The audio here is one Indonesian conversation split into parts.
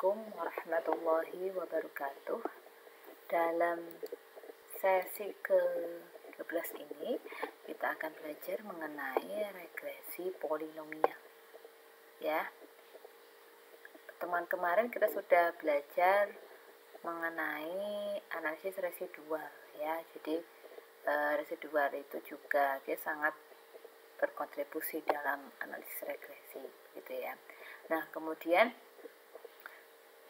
Assalamualaikum warahmatullahi wabarakatuh. Dalam sesi ke-12 ini kita akan belajar mengenai regresi polinomial. Ya. Pertemuan kemarin kita sudah belajar mengenai analisis residual ya. Jadi residual itu juga dia sangat berkontribusi dalam analisis regresi gitu ya. Nah, kemudian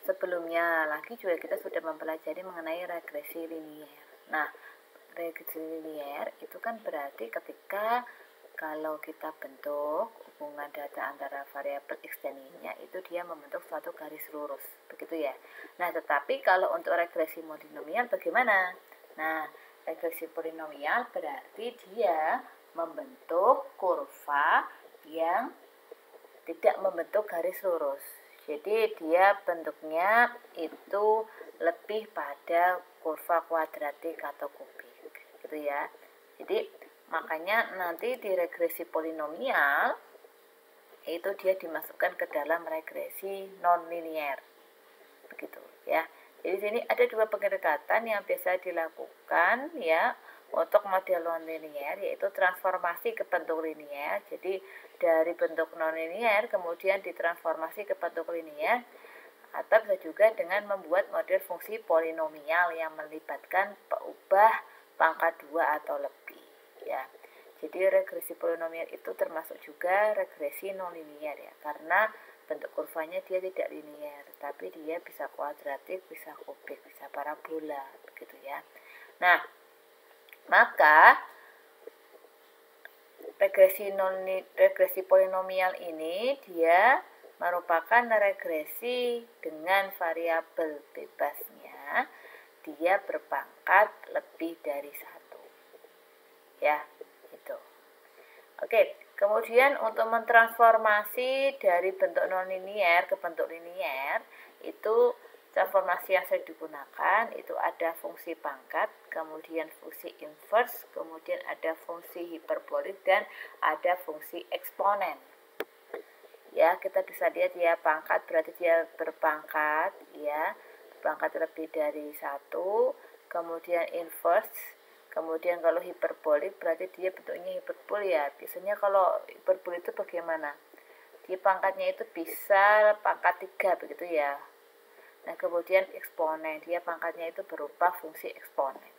sebelumnya lagi juga kita sudah mempelajari mengenai regresi linier. Nah, regresi linier itu kan berarti ketika kalau kita bentuk hubungan data antara variabel x dan y-nya itu dia membentuk suatu garis lurus, begitu ya. Nah, tetapi kalau untuk regresi polinomial bagaimana? Nah, regresi polinomial berarti dia membentuk kurva yang tidak membentuk garis lurus. Jadi dia bentuknya itu lebih pada kurva kuadratik atau kubik, gitu ya. Jadi makanya nanti di regresi polinomial itu dia dimasukkan ke dalam regresi nonlinier, begitu ya. Jadi sini ada dua pendekatan yang biasa dilakukan ya untuk model nonlinier, yaitu transformasi ke bentuk linier. Jadi dari bentuk nonlinier kemudian ditransformasi ke bentuk linier, atau bisa juga dengan membuat model fungsi polinomial yang melibatkan peubah pangkat 2 atau lebih ya. Jadi regresi polinomial itu termasuk juga regresi nonlinier ya, karena bentuk kurvanya dia tidak linier, tapi dia bisa kuadratik, bisa kubik, bisa parabola, begitu ya. Nah, maka regresi polinomial ini dia merupakan regresi dengan variabel bebasnya dia berpangkat lebih dari 1. Ya, itu. Oke, kemudian untuk mentransformasi dari bentuk nonlinier ke bentuk linier, itu transformasi yang sering digunakan itu ada fungsi pangkat, kemudian fungsi inverse, kemudian ada fungsi hiperbolik, dan ada fungsi eksponen. Ya, kita bisa lihat ya, pangkat berarti dia berpangkat ya, berpangkat lebih dari 1, kemudian inverse, kemudian kalau hiperbolik berarti dia bentuknya hiperbol ya. Biasanya kalau hiperbol itu bagaimana? Dia pangkatnya itu bisa pangkat 3 begitu ya. Nah, kemudian eksponen, dia pangkatnya itu berupa fungsi eksponen.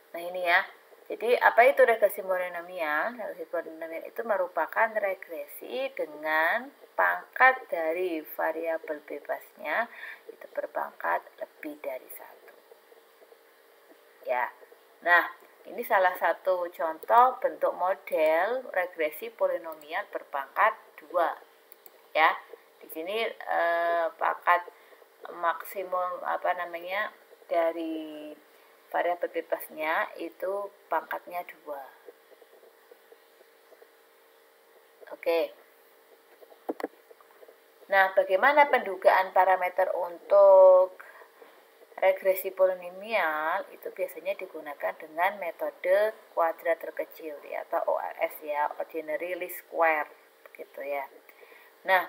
Nah, ini ya. Jadi, apa itu regresi polinomial? Regresi polinomial itu merupakan regresi dengan pangkat dari variabel bebasnya itu berpangkat lebih dari 1. Ya. Nah, ini salah satu contoh bentuk model regresi polinomial berpangkat 2. Ya. Di sini pangkat maksimum dari variabel bebasnya itu pangkatnya 2. Oke. Nah, bagaimana pendugaan parameter untuk regresi polinomial? Itu biasanya digunakan dengan metode kuadrat terkecil ya, atau OLS ya, ordinary least square, begitu ya. Nah,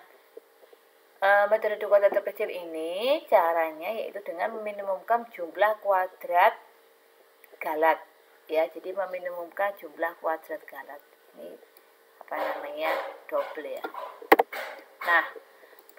metode kuadrat terkecil ini caranya yaitu dengan meminimumkan jumlah kuadrat galat ya. Jadi meminimumkan jumlah kuadrat galat. Ini double ya. Nah,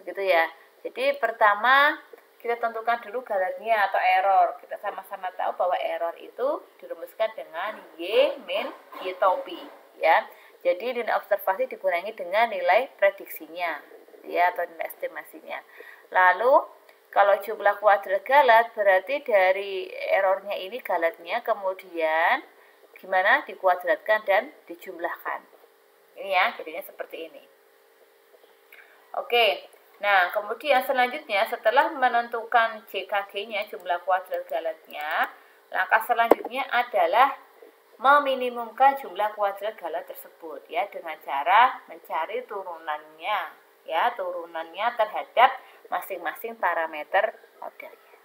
begitu ya. Jadi pertama kita tentukan dulu galatnya atau error. Kita sama-sama tahu bahwa error itu dirumuskan dengan Y min Y topi ya. Jadi nilai observasi dikurangi dengan nilai prediksinya ya, atau nilai estimasinya. Lalu kalau jumlah kuadrat galat berarti dari errornya ini galatnya kemudian gimana dikuadratkan dan dijumlahkan. Ini ya, jadinya seperti ini. Oke. Nah, kemudian selanjutnya setelah menentukan JKG-nya, jumlah kuadrat galatnya, langkah selanjutnya adalah meminimumkan jumlah kuadrat galat tersebut ya, dengan cara mencari turunannya ya, turunannya terhadap masing-masing parameter modelnya.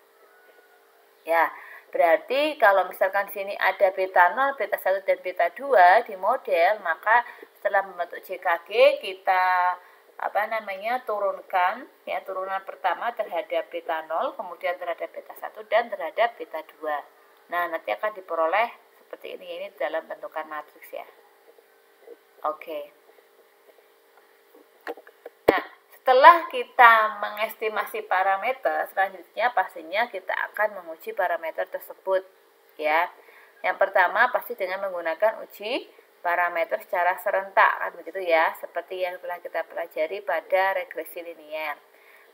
Ya, berarti kalau misalkan di sini ada beta 0, beta 1 dan beta 2 di model, maka setelah membentuk JKG kita turunkan ya, turunan pertama terhadap beta 0, kemudian terhadap beta 1 dan terhadap beta 2. Nah, nanti akan diperoleh seperti ini dalam bentukan matriks ya. Oke. Nah, setelah kita mengestimasi parameter, selanjutnya pastinya kita akan menguji parameter tersebut ya. Yang pertama pasti dengan menggunakan uji parameter secara serentak, kan begitu ya, seperti yang telah kita pelajari pada regresi linier.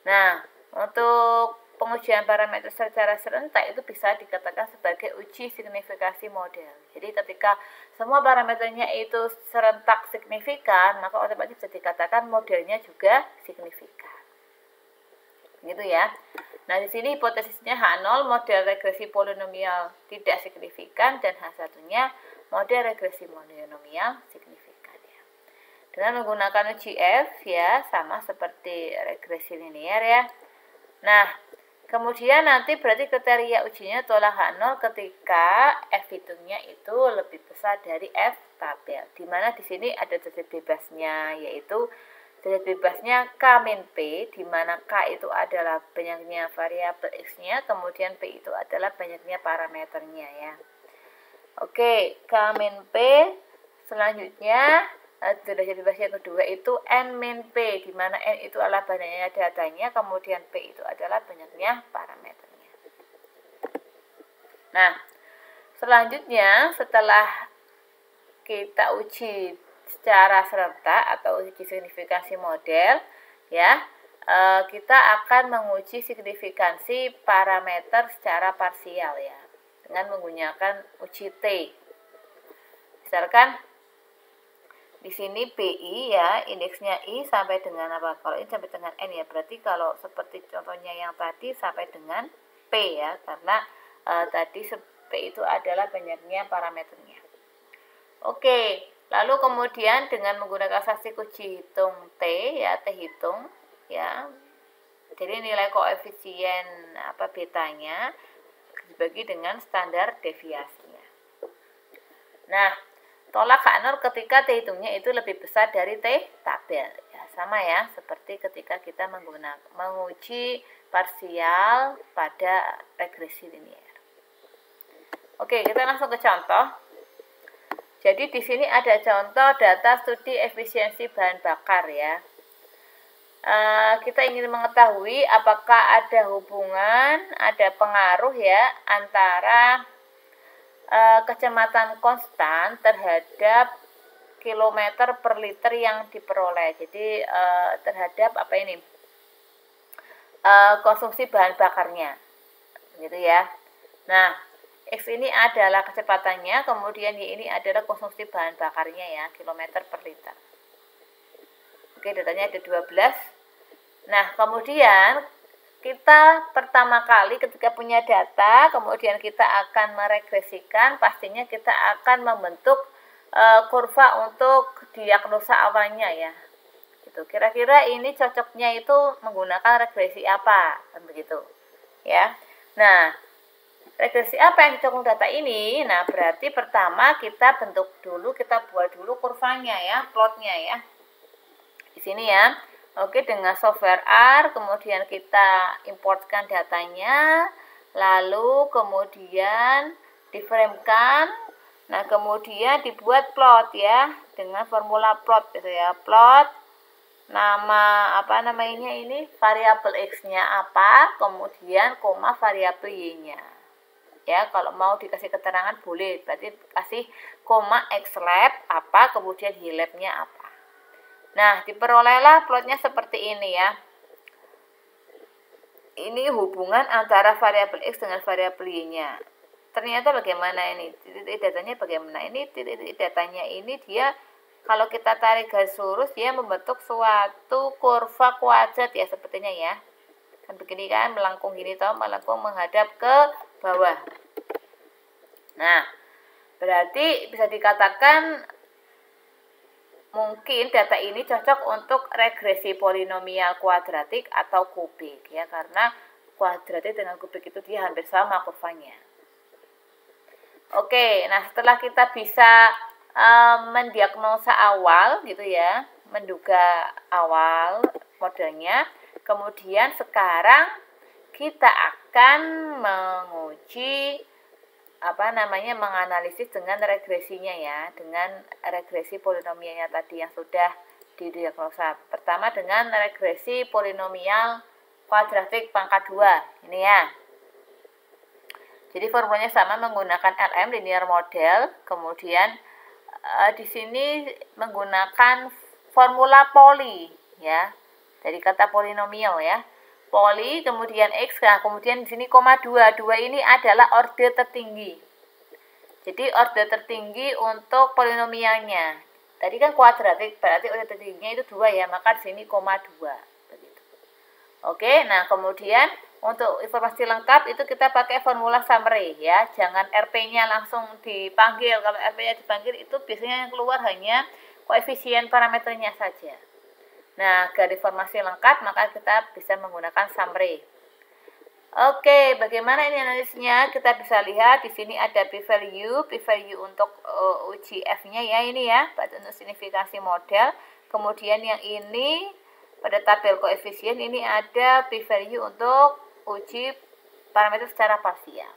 Nah, untuk pengujian parameter secara serentak itu bisa dikatakan sebagai uji signifikasi model. Jadi ketika semua parameternya itu serentak signifikan, maka otomatis bisa dikatakan modelnya juga signifikan. Gitu ya. Nah, di sini hipotesisnya H0 model regresi polinomial tidak signifikan dan H1-nya model regresi monomial signifikan ya. Dengan menggunakan uji F ya, sama seperti regresi linier ya. Nah, kemudian nanti berarti kriteria ujinya tolak H0 ketika F hitungnya itu lebih besar dari F tabel. Dimana di sini ada derajat bebasnya, yaitu derajat bebasnya K min P, di mana K itu adalah banyaknya variabel X-nya, kemudian P itu adalah banyaknya parameternya ya. Oke, K min P, selanjutnya derajat bebas yang kedua itu N min P, di mana N itu adalah banyaknya datanya, kemudian P itu adalah banyaknya parameternya. Nah, selanjutnya setelah kita uji secara serentak atau uji signifikansi model, ya, kita akan menguji signifikansi parameter secara parsial ya, dengan menggunakan uji T. Misalkan di sini BI ya, indeksnya I sampai dengan apa? Kalau ini sampai dengan N ya, berarti kalau seperti contohnya yang tadi sampai dengan P ya, karena tadi P itu adalah banyaknya parameternya. Oke, lalu kemudian dengan menggunakan statistik uji hitung T ya, T hitung ya. Jadi nilai koefisien betanya dibagi dengan standar deviasinya. Nah, tolak H0 ketika T hitungnya itu lebih besar dari T tabel. Ya, sama ya, seperti ketika kita menguji parsial pada regresi linier. Oke, kita langsung ke contoh. Jadi di sini ada contoh data studi efisiensi bahan bakar ya. Kita ingin mengetahui apakah ada hubungan, ada pengaruh ya antara kecepatan konstan terhadap kilometer per liter yang diperoleh. Jadi terhadap konsumsi bahan bakarnya, gitu ya. Nah, X ini adalah kecepatannya, kemudian Y ini adalah konsumsi bahan bakarnya ya, kilometer per liter. Oke, datanya ada 12. Nah, kemudian kita pertama kali ketika punya data, kemudian kita akan meregresikan, pastinya kita akan membentuk kurva untuk diagnosa awalnya ya. Gitu. Kira-kira ini cocoknya itu menggunakan regresi apa? Kan begitu. Ya. Nah, regresi apa yang cocok data ini? Nah, berarti pertama kita bentuk dulu, kita buat dulu kurvanya ya, plotnya ya. Di sini ya. Oke, dengan software R, kemudian kita importkan datanya, lalu kemudian diframekan. Nah, kemudian dibuat plot ya, dengan formula plot gitu ya. Plot nama ini variabel X-nya apa, kemudian koma variabel Y-nya. Ya, kalau mau dikasih keterangan boleh, berarti kasih koma xlab apa, kemudian ylabnya apa. Nah, diperolehlah plotnya seperti ini ya. Ini hubungan antara variabel X dengan variabel Y-nya. Ternyata bagaimana ini? Titik datanya bagaimana? Ini titik datanya ini dia kalau kita tarik garis lurus dia membentuk suatu kurva kuadrat ya sepertinya ya. Kan begini kan, melengkung gini toh, melengkung menghadap ke bawah. Nah, berarti bisa dikatakan mungkin data ini cocok untuk regresi polinomial kuadratik atau kubik ya, karena kuadratik dengan kubik itu dia hampir sama kurvanya. Oke, nah setelah kita bisa mendiagnosa awal gitu ya, menduga awal modelnya. Kemudian sekarang kita akan menguji menganalisis dengan regresinya ya, dengan regresi polinomialnya tadi yang sudah didiagnosa. Pertama dengan regresi polinomial kuadratik pangkat 2 ini ya. Jadi formulanya sama, menggunakan LM linear model, kemudian di sini menggunakan formula poli ya, dari kata polinomial ya. Poli, kemudian X, nah kemudian di sini koma 2. 2 ini adalah orde tertinggi. Jadi orde tertinggi untuk polinomialnya. Tadi kan kuadratik, berarti orde tertingginya itu 2 ya, maka di sini koma 2. Begitu. Oke, nah kemudian untuk informasi lengkap itu kita pakai formula summary ya. Jangan RP-nya langsung dipanggil. Kalau RP-nya dipanggil itu biasanya yang keluar hanya koefisien parameternya saja. Nah, dari informasi lengkap maka kita bisa menggunakan summary. Oke, bagaimana ini analisisnya? Kita bisa lihat di sini ada p-value untuk uji F-nya ya, ini ya, untuk signifikansi model. Kemudian yang ini pada tabel koefisien ini ada p-value untuk uji parameter secara parsial.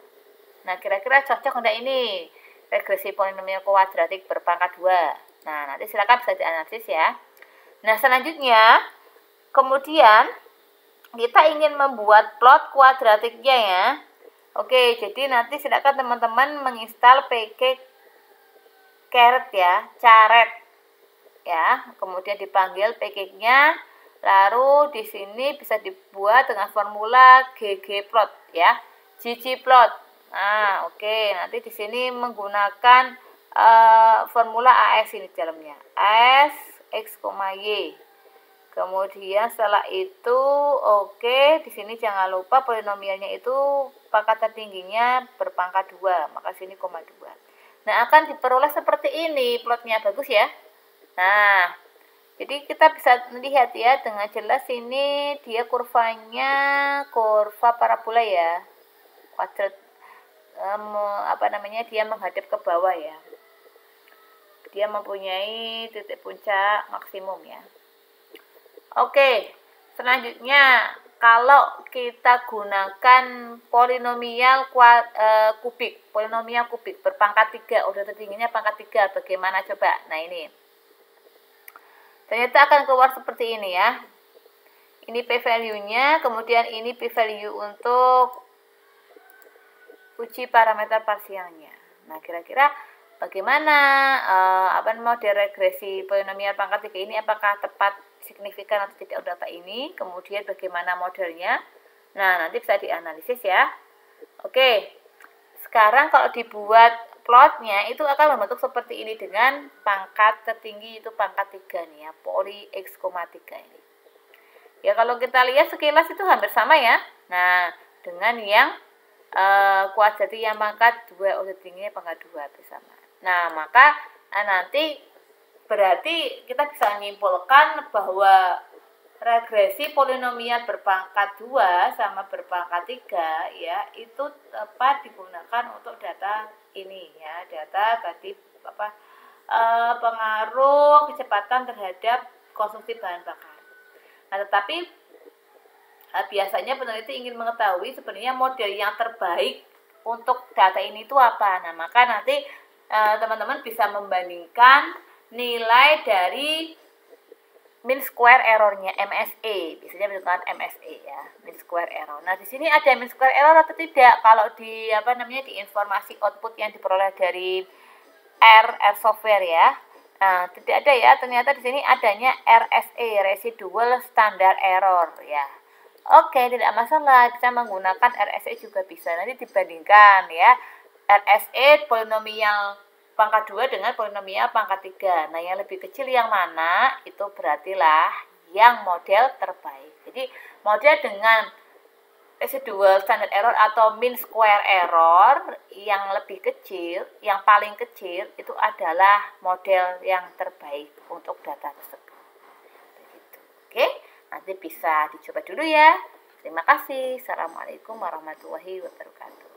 Nah, kira-kira cocok enggak ini regresi polinomial kuadratik berpangkat 2? Nah, nanti silakan bisa dianalisis ya. Nah, selanjutnya, kemudian kita ingin membuat plot kuadratiknya ya. Oke, jadi nanti silakan teman-teman menginstal PK caret ya, caret ya. Kemudian dipanggil PK-nya, lalu di sini bisa dibuat dengan formula ggplot ya, ggplot. Nah, oke, nanti di sini menggunakan formula AS ini di dalamnya, AS X, Y. Kemudian setelah itu di sini jangan lupa polinomialnya itu pangkat tertingginya berpangkat 2, maka sini koma 2. Nah, akan diperoleh seperti ini plotnya, bagus ya. Nah, jadi kita bisa melihat ya dengan jelas ini dia kurvanya kurva parabola ya. Kuadrat dia menghadap ke bawah ya. Dia mempunyai titik puncak maksimum ya. Oke, selanjutnya kalau kita gunakan polinomial kubik berpangkat 3, orde tertingginya pangkat 3, bagaimana coba? Nah, ini ternyata akan keluar seperti ini ya. Ini p-value-nya, kemudian ini p-value untuk uji parameter parsialnya. Nah, kira-kira bagaimana model regresi polinomial pangkat 3 ini, apakah tepat, signifikan atau tidak untuk data ini, kemudian bagaimana modelnya. Nah, nanti bisa dianalisis ya. Oke, sekarang kalau dibuat plotnya itu akan membentuk seperti ini dengan pangkat tertinggi itu pangkat 3 nih ya, poli X, 3 ini. Ya, kalau kita lihat sekilas itu hampir sama ya. Nah, dengan yang kuadratik yang pangkat 2, orde tingginya pangkat 2 bersama. Nah, maka nanti berarti kita bisa menyimpulkan bahwa regresi polinomial berpangkat 2 sama berpangkat 3 ya, itu tepat digunakan untuk data ini ya, data tadi pengaruh kecepatan terhadap konsumsi bahan bakar. Nah, tetapi biasanya peneliti ingin mengetahui sebenarnya model yang terbaik untuk data ini itu apa. Nah, maka nanti teman-teman bisa membandingkan nilai dari mean square error-nya, MSE. Biasanya menggunakan MSE ya, mean square error. Nah, di sini ada mean square error atau tidak? Kalau di di informasi output yang diperoleh dari R software ya. Nah, tidak ada ya. Ternyata di sini adanya RSE, residual standard error ya. Oke, tidak masalah, bisa menggunakan RSE juga bisa. Nanti dibandingkan ya, RSE polinomial pangkat 2 dengan polinomial pangkat 3. Nah, yang lebih kecil yang mana, itu berartilah yang model terbaik. Jadi, model dengan residual standard error atau mean square error yang lebih kecil, yang paling kecil, itu adalah model yang terbaik untuk data tersebut. Begitu. Oke? Nanti bisa dicoba dulu ya. Terima kasih. Assalamualaikum warahmatullahi wabarakatuh.